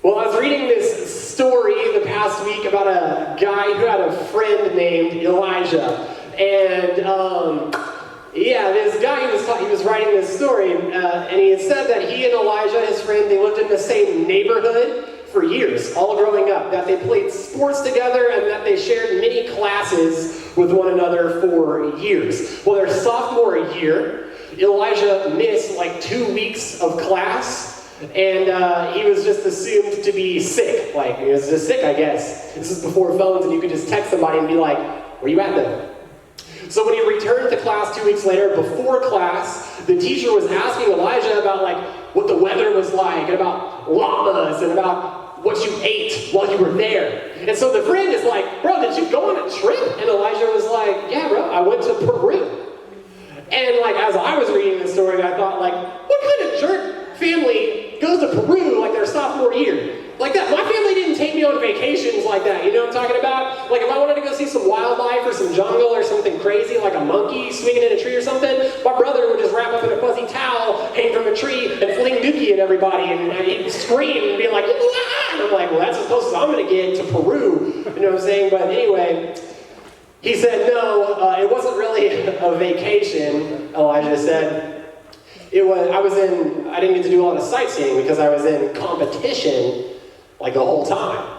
Well, I was reading this story the past week about a guy who had a friend named Elijah. And, this guy, he was writing this story, and he had said that he and Elijah, his friend, they lived in the same neighborhood for years, all growing up, that they played sports together and that they shared many classes with one another for years. Well, their sophomore year, Elijah missed like 2 weeks of class, and he was just assumed to be sick. Like, he was just sick, I guess. This is before phones, and you could just text somebody and be like, where you at then? So when he returned to class 2 weeks later, before class, the teacher was asking Elijah about like what the weather was like, and about llamas, and about what you ate while you were there. And so the friend is like, bro, did you go on a trip? And Elijah was like, yeah, bro, I went to Peru. And like, as I was reading this story, I thought like, what kind of jerk family goes to Peru like their sophomore year? Like that, my family didn't take me on vacations like that, you know what I'm talking about? Like if I wanted to go see some wildlife or some jungle or something crazy, like a monkey swinging in a tree or something, my brother would just wrap up in a fuzzy towel, hang from a tree, and fling dookie at everybody, and he'd scream and be like, ah! And I'm like, well, that's as close as I'm gonna get to Peru, you know what I'm saying? But anyway, he said, no, it wasn't really a vacation, Elijah said. I didn't get to do a lot of sightseeing because I was in competition like the whole time.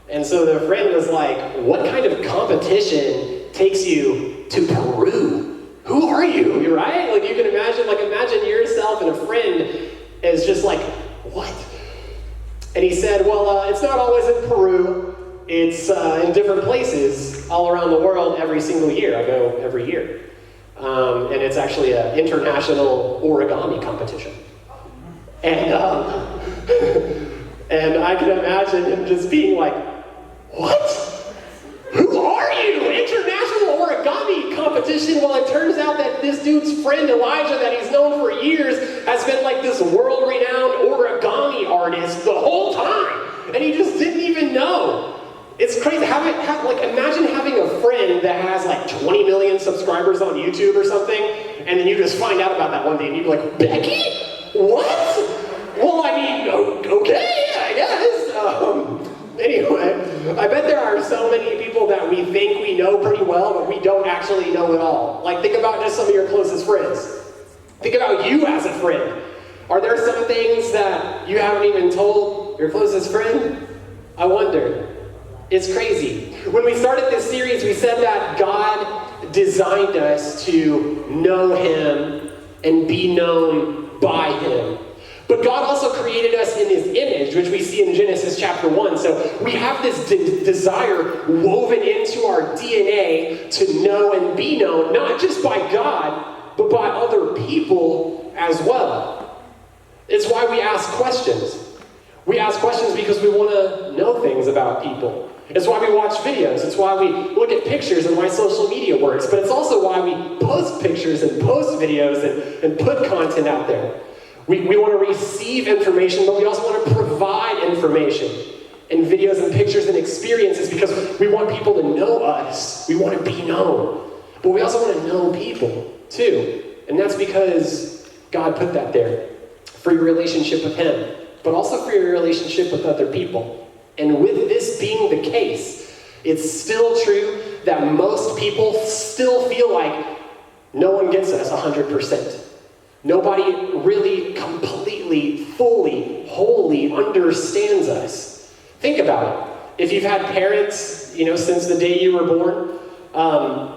And so the friend was like, what kind of competition takes you to Peru? Who are you? You're right? Like you can imagine yourself and a friend is just like, what? And he said, well, it's not always in Peru. It's in different places all around the world every single year. I go every year. And it's actually an international origami competition. And and I can imagine him just being like, what? Who are you? International origami competition? Well, it turns out that this dude's friend Elijah, that he's known for years, has been like this world-renowned origami artist the whole time. And he just didn't even know. It's crazy. Imagine having a friend that has like 20 million subscribers on YouTube or something, and then you just find out about that one day, and you'd be like, Becky? What? Well, I mean, okay, I guess. Anyway, I bet there are so many people that we think we know pretty well, but we don't actually know at all. Like, think about just some of your closest friends. Think about you as a friend. Are there some things that you haven't even told your closest friend? I wonder. It's crazy. When we started this series, we said that God designed us to know Him and be known by Him. But God also created us in His image, which we see in Genesis chapter 1. So we have this desire woven into our DNA to know and be known, not just by God, but by other people as well. It's why we ask questions. We ask questions because we want to know things about people. It's why we watch videos. It's why we look at pictures and why social media works. But it's also why we post pictures and post videos and put content out there. We want to receive information, but we also want to provide information and videos and pictures and experiences because we want people to know us. We want to be known. But we also want to know people, too. And that's because God put that there for your relationship with Him, but also for your relationship with other people. And with this being the case, it's still true that most people still feel like no one gets us 100%. Nobody really completely, fully, wholly understands us. Think about it. If you've had parents, since the day you were born,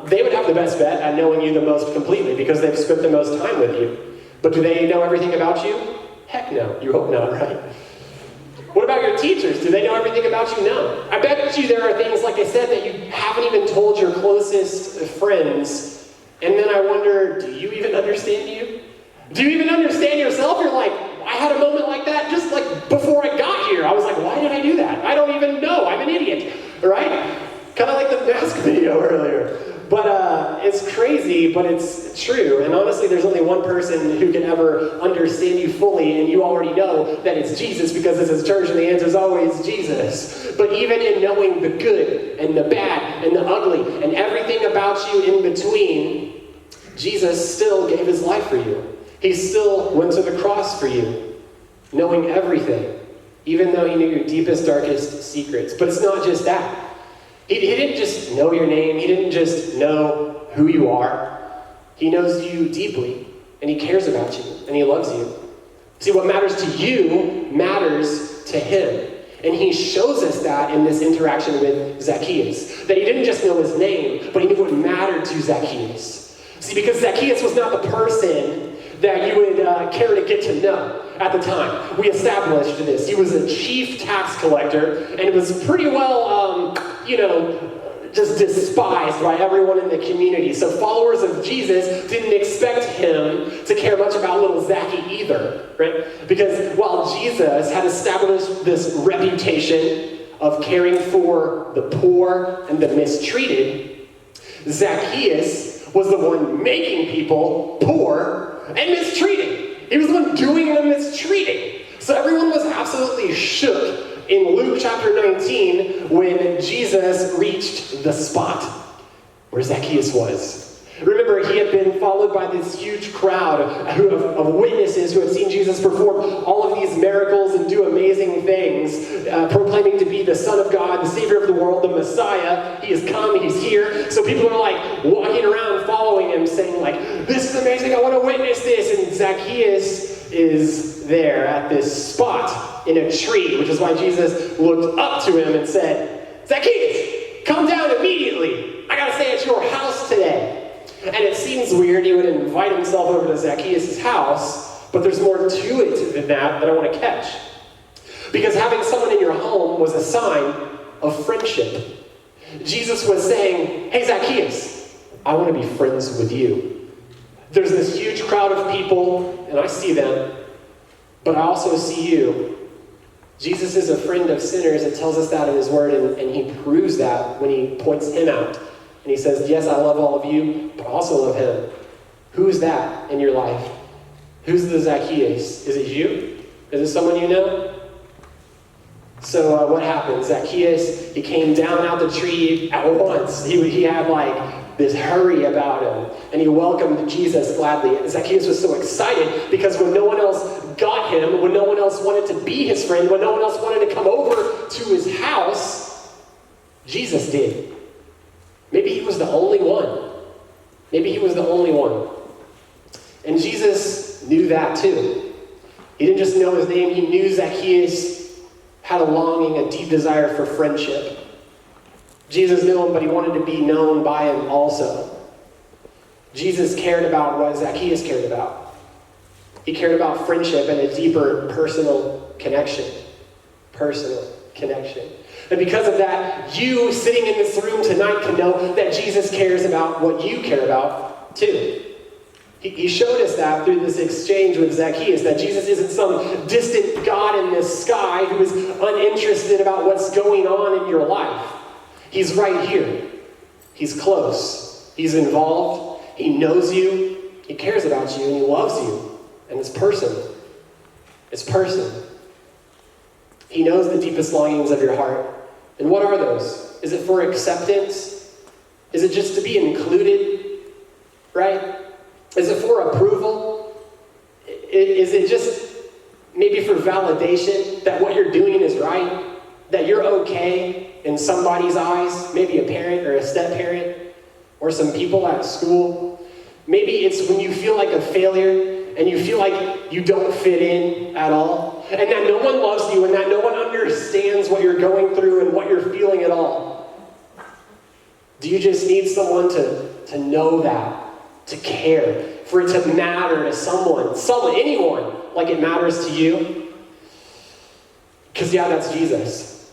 they would have the best bet at knowing you the most completely because they've spent the most time with you. But do they know everything about you? Heck no. You hope not, right? What about your teachers? Do they know everything about you? No. I bet you there are things, like I said, that you haven't even told your closest friends. And then I wonder, do you even understand you? Do you even understand yourself? You're like, I had a moment like that just like before I got here. I was like, why did I do that? I don't even know. I'm an idiot, right? Kind of like the mask video earlier. But it's crazy, but it's true. And honestly, there's only one person who can ever understand you fully, and you already know that it's Jesus because this is church, and the answer is always Jesus. But even in knowing the good and the bad and the ugly and everything about you in between, Jesus still gave His life for you. He still went to the cross for you, knowing everything. even though he knew your deepest, darkest secrets. But it's not just that. He didn't just know your name. He didn't just know who you are. He knows you deeply, and he cares about you, and he loves you. See, what matters to you matters to him. And he shows us that in this interaction with Zacchaeus. That he didn't just know his name, but he knew what mattered to Zacchaeus. See, because Zacchaeus was not the person that you would care to get to know at the time. We established this. He was a chief tax collector, and it was pretty well, just despised by everyone in the community. So followers of Jesus didn't expect him to care much about little Zacchaeus either, right? Because while Jesus had established this reputation of caring for the poor and the mistreated, Zacchaeus was the one making people poor and mistreated. He was the one doing the mistreating. So everyone was absolutely shook in Luke chapter 19 when Jesus reached the spot where Zacchaeus was. Remember, he had been followed by this huge crowd of witnesses who had seen Jesus perform all of these miracles and do amazing things, proclaiming to be the Son of God, the Savior of the world, the Messiah. He has come, he's here. So people are like walking around following him, saying like, this is amazing, I want to witness this. And Zacchaeus is there at this spot in a tree, which is why Jesus looked up to him and said, Zacchaeus, come down immediately. I got to stay at your house today. And it seems weird he would invite himself over to Zacchaeus' house, but there's more to it than that I want to catch. Because having someone in your home was a sign of friendship. Jesus was saying, hey Zacchaeus, I want to be friends with you. There's this huge crowd of people, and I see them, but I also see you. Jesus is a friend of sinners. It tells us that in his word, and he proves that when he points him out. And he says, yes, I love all of you, but I also love him. Who's that in your life? Who's the Zacchaeus? Is it you? Is it someone you know? So what happened? Zacchaeus, he came down out the tree at once. He had like this hurry about him. And he welcomed Jesus gladly. Zacchaeus was so excited because when no one else got him, when no one else wanted to be his friend, when no one else wanted to come over to his house, Jesus did. Maybe he was the only one. Maybe he was the only one. And Jesus knew that too. He didn't just know his name, he knew Zacchaeus had a longing, a deep desire for friendship. Jesus knew him, but he wanted to be known by him also. Jesus cared about what Zacchaeus cared about. He cared about friendship and a deeper personal connection. Personal connection. And because of that, you sitting in this room tonight can know that Jesus cares about what you care about too. He showed us that through this exchange with Zacchaeus, that Jesus isn't some distant God in the sky who is uninterested about what's going on in your life. He's right here. He's close. He's involved. He knows you. He cares about you, and he loves you. And it's personal. It's personal. He knows the deepest longings of your heart. And what are those? Is it for acceptance? Is it just to be included? Right? Is it for approval? Is it just maybe for validation that what you're doing is right? That you're okay in somebody's eyes? Maybe a parent or a step-parent or some people at school? Maybe it's when you feel like a failure and you feel like you don't fit in at all, and that no one loves you, and that no one understands what you're going through and what you're feeling at all. Do you just need someone to know that, to care, for it to matter to someone, anyone, like it matters to you? Because yeah, that's Jesus.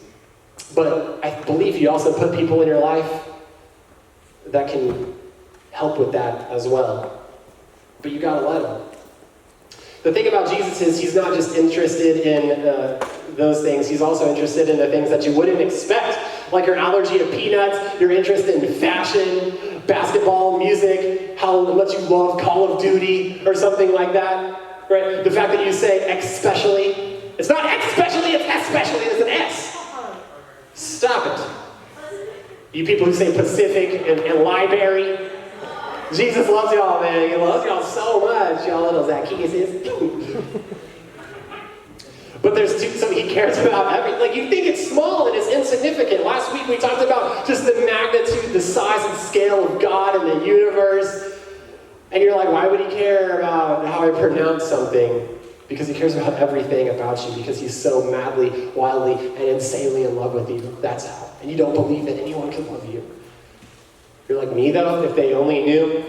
But I believe he also put people in your life that can help with that as well. But you gotta let them. The thing about Jesus is he's not just interested in those things. He's also interested in the things that you wouldn't expect, like your allergy to peanuts, your interest in fashion, basketball, music, how much you love Call of Duty or something like that. Right? The fact that you say especially. It's not especially, it's especially. It's an S. Stop it. You people who say Pacific and library. Jesus loves y'all, man. He loves y'all so much, y'all little Zacchaeuses. But there's so he cares about everything. Like, you think it's small and it's insignificant. Last week we talked about just the magnitude, the size and scale of God and the universe. And you're like, why would he care about how I pronounce something? Because he cares about everything about you, because he's so madly, wildly, and insanely in love with you. That's how. And you don't believe that anyone can love you. You're like, me though? If they only knew.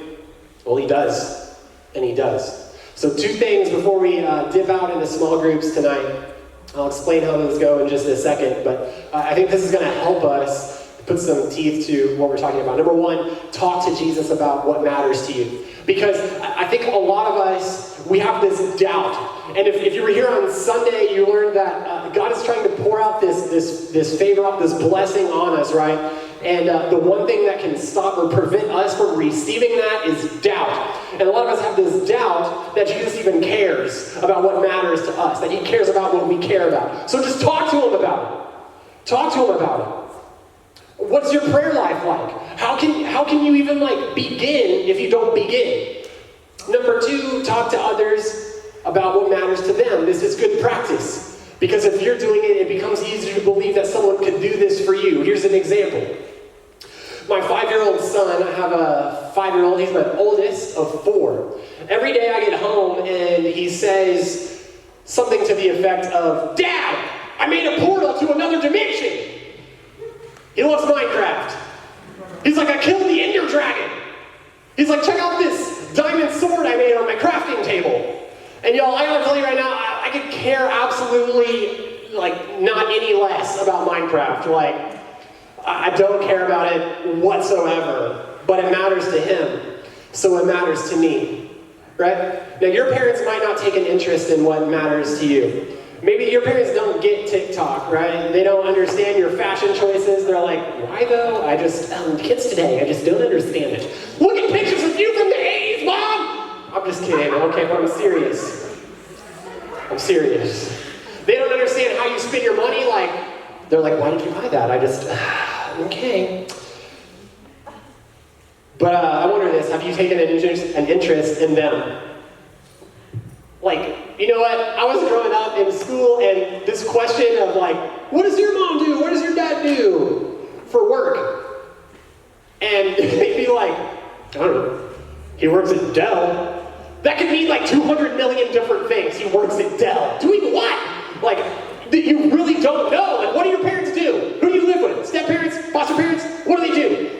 Well, he does. And he does. So 2 things before we dip out into small groups tonight. I'll explain how those go in just a second, but I think this is going to help us put some teeth to what we're talking about. Number 1, talk to Jesus about what matters to you. Because I think a lot of us, we have this doubt. And if you were here on Sunday, you learned that God is trying to pour out this favor, this blessing on us, right? And the one thing that can stop or prevent us from receiving that is doubt. And a lot of us have this doubt that Jesus even cares about what matters to us, that he cares about what we care about. So just talk to him about it. Talk to him about it. What's your prayer life like? How can you even begin if you don't begin? Number 2, talk to others about what matters to them. This is good practice. Because if you're doing it, it becomes easier to believe that someone could do this for you. Here's an example. My 5-year-old son, I have a 5-year-old, he's my oldest of 4. Every day I get home and he says something to the effect of, "Dad, I made a portal to another dimension." He loves Minecraft. He's like, "I killed the Ender Dragon." He's like, "Check out this diamond sword I made on my crafting table." And y'all, I gotta tell you right now, I could care absolutely, not any less about Minecraft. I don't care about it whatsoever. But it matters to him. So it matters to me. Right? Now, your parents might not take an interest in what matters to you. Maybe your parents don't get TikTok, right? They don't understand your fashion choices. They're like, "Why though? Kids today, I just don't understand it. Look at pictures of you from the 80s, Mom!" I'm just kidding, okay, but I'm serious. I'm serious. They don't understand how you spend your money. They're like, "Why did you buy that?" Okay. But I wonder this, have you taken an interest in them? You know what? I was growing up in school, and this question of what does your mom do? What does your dad do for work? And they'd be like, "I don't know. He works at Dell." That could mean 200 million different things. He works at Dell. Doing what? You really don't know. What do your parents do? Who do you live with? Step parents? Foster parents? What do they do?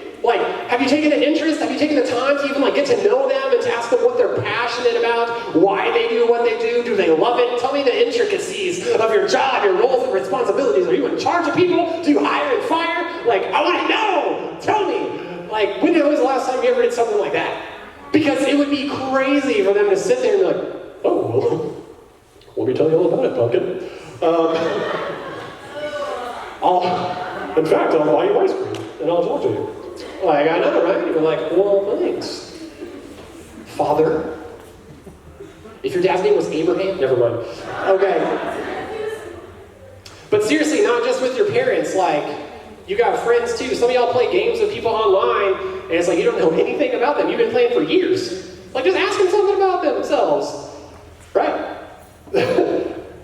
Have you taken an interest? Have you taken the time to even get to know them and to ask them what they're passionate about? Why they do what they do? Do they love it? Tell me the intricacies of your job, your roles and responsibilities. Are you in charge of people? Do you hire and fire? I want to know. Tell me. When was the last time you ever did something like that? Because it would be crazy for them to sit there and be like, "Oh, well, let me tell you all about it, pumpkin. In fact, I'll buy you ice cream and I'll talk to you." I know, right? You're like, "Well, thanks, Father." If your dad's name was Abraham, never mind. Okay. But seriously, not just with your parents, you got friends too. Some of y'all play games with people online, and it's you don't know anything about them. You've been playing for years. Just ask them something about themselves, right?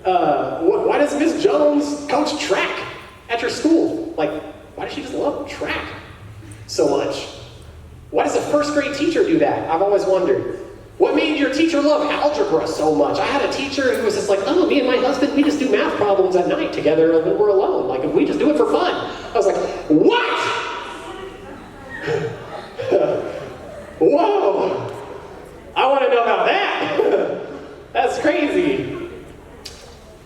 Why does Miss Jones coach track at your school? Why does she just love track so much? Why does a 1st grade teacher do that? I've always wondered. What made your teacher love algebra so much? I had a teacher who was just "Oh, me and my husband, we just do math problems at night together when we're alone. We just do it for fun." I was like, "What?" Whoa! I want to know about that. That's crazy.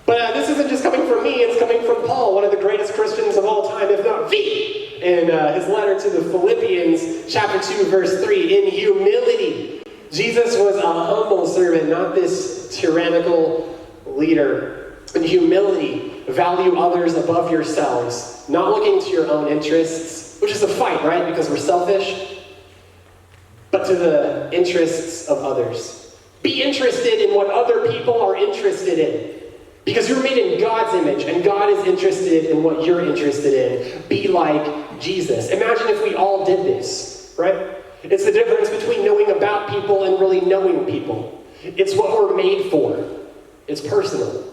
But this isn't just coming from me, it's coming from Paul, one of the greatest Christians of all time, if not the. In his letter to the Philippians, chapter 2, verse 3, in humility, Jesus was a humble servant, not this tyrannical leader. In humility, value others above yourselves, not looking to your own interests, which is a fight, right? Because we're selfish, but to the interests of others. Be interested in what other people are interested in. Because you're made in God's image, and God is interested in what you're interested in. Be like Jesus. Imagine if we all did this, right? It's the difference between knowing about people and really knowing people. It's what we're made for. It's personal.